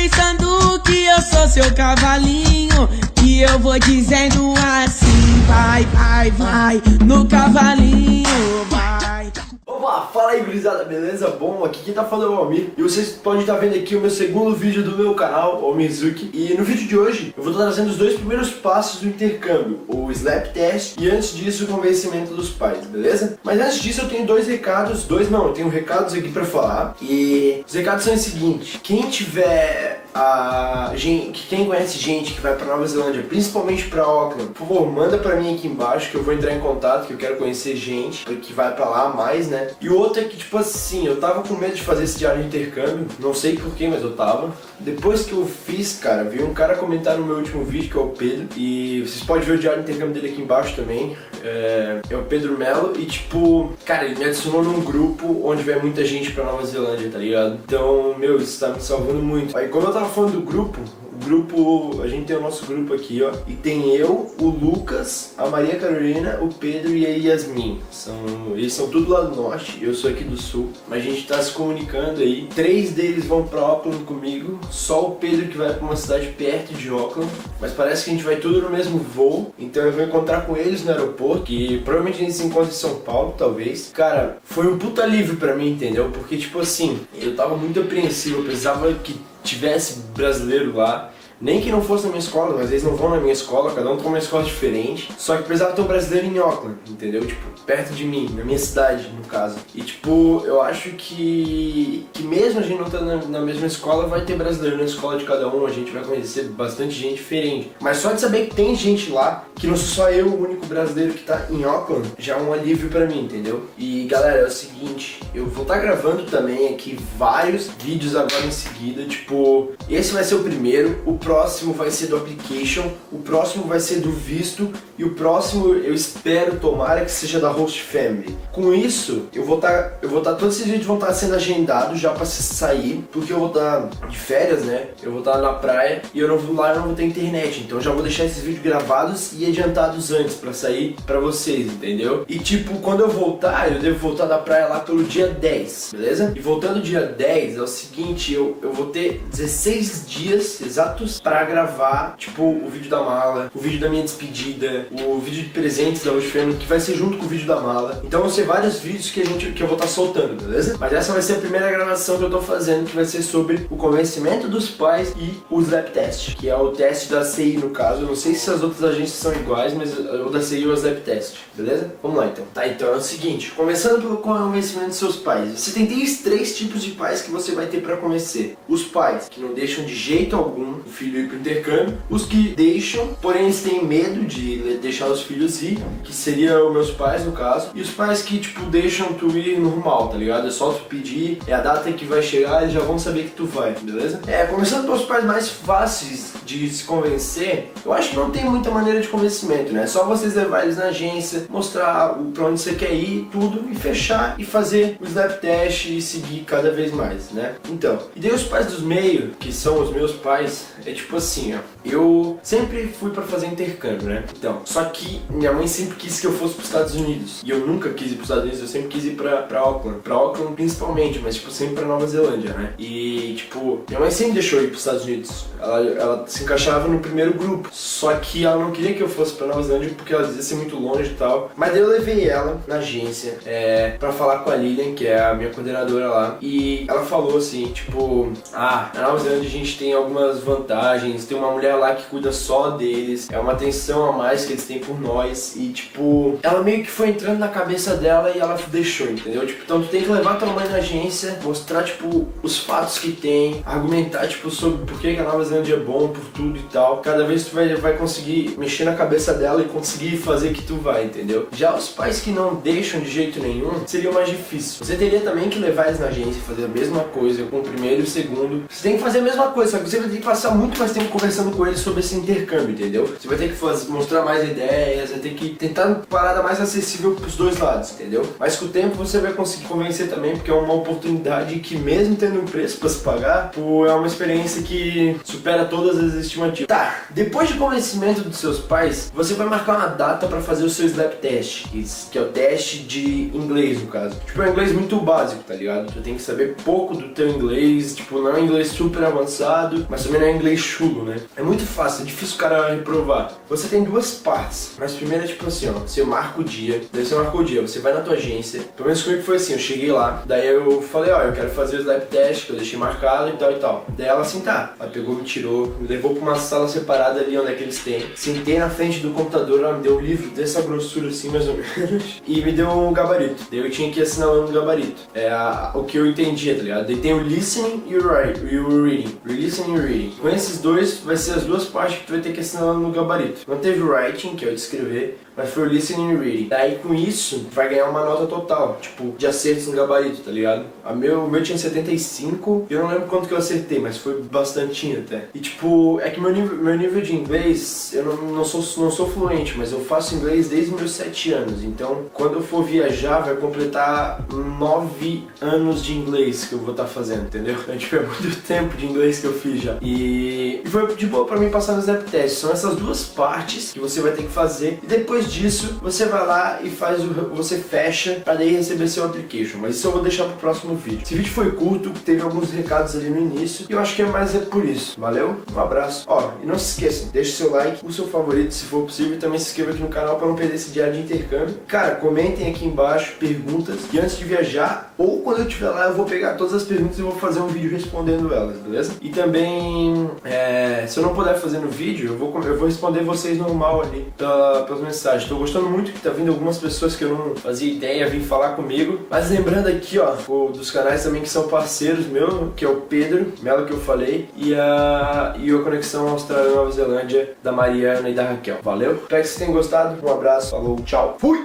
pensando que eu sou seu cavalinho, e eu vou dizendo assim: vai, vai, vai, no cavalinho, vai. Opa, fala aí gurizada, beleza? Bom, aqui quem tá falando é o Almir. E vocês podem estar vendo aqui o meu segundo vídeo do meu canal, Almirzuki. E no vídeo de hoje eu vou estar trazendo os dois primeiros passos do intercâmbio, o Slap Test e antes disso o convencimento dos pais, beleza? Mas antes disso eu tenho eu tenho recados aqui pra falar. E os recados são os seguintes: quem tiver quem conhece gente que vai pra Nova Zelândia, principalmente pra Auckland, por favor, manda pra mim aqui embaixo que eu vou entrar em contato, que eu quero conhecer gente que vai pra lá mais, né? E o outro é que, tipo assim, eu tava com medo de fazer esse diário de intercâmbio, não sei porquê, mas eu tava. Depois que eu fiz, cara, vi um cara comentar no meu último vídeo, que é o Pedro, e vocês podem ver o diário de intercâmbio dele aqui embaixo também. É o Pedro Melo, e tipo, cara, ele me adicionou num grupo onde vai muita gente pra Nova Zelândia, tá ligado? Então, meu, isso tá me salvando muito. Aí, como eu tava falando do grupo, a gente tem o nosso grupo aqui, ó, e tem eu, o Lucas, a Maria Carolina, o Pedro e a Yasmin. Eles são tudo lá do norte, eu sou aqui do sul, mas a gente tá se comunicando aí. 3 deles vão pra Auckland comigo, só o Pedro que vai pra uma cidade perto de Auckland, mas parece que a gente vai tudo no mesmo voo, então eu vou encontrar com eles no aeroporto, que provavelmente a gente se encontra em São Paulo, talvez. Cara, foi um puta alívio pra mim, entendeu? Porque, tipo assim, eu tava muito apreensivo, eu precisava que tivesse brasileiro lá, nem que não fosse na minha escola, mas eles não vão na minha escola, cada um tem uma escola diferente, só que precisava ter um brasileiro em Auckland, entendeu? Tipo, perto de mim, na minha cidade, no caso. E tipo, eu acho que mesmo a gente não estando na mesma escola, vai ter brasileiro na escola de cada um, a gente vai conhecer bastante gente diferente. Mas só de saber que tem gente lá, que não sou só eu o único brasileiro que tá em Auckland, já é um alívio pra mim, entendeu? E galera, é o seguinte, eu vou estar gravando também aqui vários vídeos agora em seguida, tipo, esse vai ser o primeiro, o próximo vai ser do application, o próximo vai ser do visto e o próximo eu espero, tomara que seja da host family. Com isso, todos esses vídeos vão estar sendo agendados já pra sair, porque eu vou estar de férias, né? Eu vou estar na praia e eu não vou ter internet, então eu já vou deixar esses vídeos gravados e adiantados antes pra sair pra vocês, entendeu? E tipo, quando eu voltar, eu devo voltar da praia lá pelo dia 10, beleza? E voltando dia 10, é o seguinte, eu vou ter 16 dias exatos pra gravar, tipo, o vídeo da mala, o vídeo da minha despedida, o vídeo de presentes da host family, que vai ser junto com o vídeo da mala. Então vão ser vários vídeos que eu vou estar soltando, beleza? Mas essa vai ser a primeira gravação que eu tô fazendo, que vai ser sobre o convencimento dos pais e o Slap Test, que é o teste da CI no caso. Eu não sei se as outras agências são iguais, mas o da CI é o Slap Test, beleza? Vamos lá então. Tá, então é o seguinte, começando pelo convencimento dos seus pais. Você tem 3 tipos de pais que você vai ter pra convencer. Os pais que não deixam de jeito algum o filho ir pro intercâmbio, os que deixam, porém eles têm medo de deixar os filhos ir, que seriam os meus pais no caso, e os pais que tipo deixam tu ir normal, tá ligado? É só tu pedir, é a data que vai chegar, eles já vão saber que tu vai, beleza? Começando pelos pais mais fáceis de se convencer, eu acho que não tem muita maneira de convencimento, né? É só vocês levar eles na agência, mostrar pra onde você quer ir, tudo, e fechar e fazer o Slap Test e seguir cada vez mais, né? Então, e daí os pais dos meio, que são os meus pais, é tipo assim, ó, eu sempre fui pra fazer intercâmbio, né? Então, só que minha mãe sempre quis que eu fosse pros Estados Unidos, e eu nunca quis ir pros Estados Unidos, eu sempre quis ir pra Auckland principalmente, mas tipo, sempre pra Nova Zelândia, né? E tipo, minha mãe sempre deixou eu ir pros Estados Unidos, ela se encaixava no primeiro grupo, só que ela não queria que eu fosse pra Nova Zelândia porque ela dizia ser muito longe e tal, mas daí eu levei ela na agência pra falar com a Lilian, que é a minha coordenadora lá, e ela falou assim, tipo, na Nova Zelândia a gente tem algumas vantagens, tem uma mulher lá que cuida só deles, é uma atenção a mais que eles têm por nós, e tipo, ela meio que foi entrando na cabeça dela e ela deixou, entendeu? Tipo, então tu tem que levar tua mãe na agência, mostrar tipo os fatos que tem, argumentar tipo sobre por que a Nova Zelândia é bom, por tudo e tal. Cada vez tu vai conseguir mexer na cabeça dela e conseguir fazer que tu vai, entendeu? Já os pais que não deixam de jeito nenhum, seria mais difícil. Você teria também que levar eles na agência e fazer a mesma coisa com o primeiro e o segundo. Você tem que fazer a mesma coisa, só que você vai ter que passar muito muito mais tempo conversando com eles sobre esse intercâmbio, entendeu? Você vai ter que mostrar mais ideias, vai ter que tentar uma parada mais acessível pros dois lados, entendeu? Mas com o tempo você vai conseguir convencer também, porque é uma oportunidade que, mesmo tendo um preço pra se pagar, pô, é uma experiência que supera todas as estimativas. Tá, depois de convencimento dos seus pais, você vai marcar uma data pra fazer o seu SLAP test, que é o teste de inglês, no caso. Tipo, é um inglês muito básico, tá ligado? Tu tem que saber pouco do teu inglês, tipo, não é um inglês super avançado, mas também não é inglês chulo, né? É muito fácil, é difícil o cara reprovar. Você tem duas partes, mas primeiro é tipo assim, ó, você marca o dia, daí você marcou o dia, você vai na tua agência, pelo menos comigo foi assim, eu cheguei lá, daí eu falei, ó, eu quero fazer o SLAP test, que eu deixei marcado e tal e tal. Daí ela assim, tá, ela pegou, me tirou, me levou pra uma sala separada ali onde é que eles têm, sentei na frente do computador, ela me deu um livro dessa grossura assim, mais ou menos, e me deu um gabarito. Daí eu tinha que ir assinalando o gabarito, o que eu entendia, tá ligado? Daí tem o listening e o reading, listening e reading. Com esses dois, vai ser as duas partes que tu vai ter que assinar no gabarito. Não teve o writing, que é o de escrever, mas foi o listening e reading. Daí com isso, vai ganhar uma nota total, tipo, de acertos no gabarito, tá ligado? O meu tinha 75, eu não lembro quanto que eu acertei, mas foi bastantinho até. E tipo, é que meu nível de inglês, eu não sou fluente, mas eu faço inglês desde meus 7 anos. Então, quando eu for viajar, vai completar 9 anos de inglês que eu vou estar fazendo, entendeu? Então, tipo, é muito tempo de inglês que eu fiz já. E foi de boa pra mim passar no SLAP test. São essas duas partes que você vai ter que fazer. E depois disso, você vai lá e você fecha pra daí receber seu application. Mas isso eu vou deixar pro próximo vídeo. Esse vídeo foi curto, teve alguns recados ali no início. E eu acho que é mais por isso. Valeu? Um abraço. Ó, e não se esqueçam, deixe seu like, o seu favorito se for possível. E também se inscreva aqui no canal pra não perder esse diário de intercâmbio. Cara, comentem aqui embaixo perguntas. E antes de viajar, ou quando eu estiver lá, eu vou pegar todas as perguntas e vou fazer um vídeo respondendo elas, beleza? E também, se eu não puder fazer no vídeo, eu vou responder vocês normal ali pelas mensagens. Tô gostando muito que tá vindo algumas pessoas que eu não fazia ideia vir falar comigo. Mas lembrando aqui, ó, dos canais também que são parceiros meus, que é o Pedro Melo, que eu falei, e a Conexão Austrália-Nova Zelândia, da Mariana e da Raquel. Valeu? Espero que vocês tenham gostado. Um abraço, falou, tchau, fui!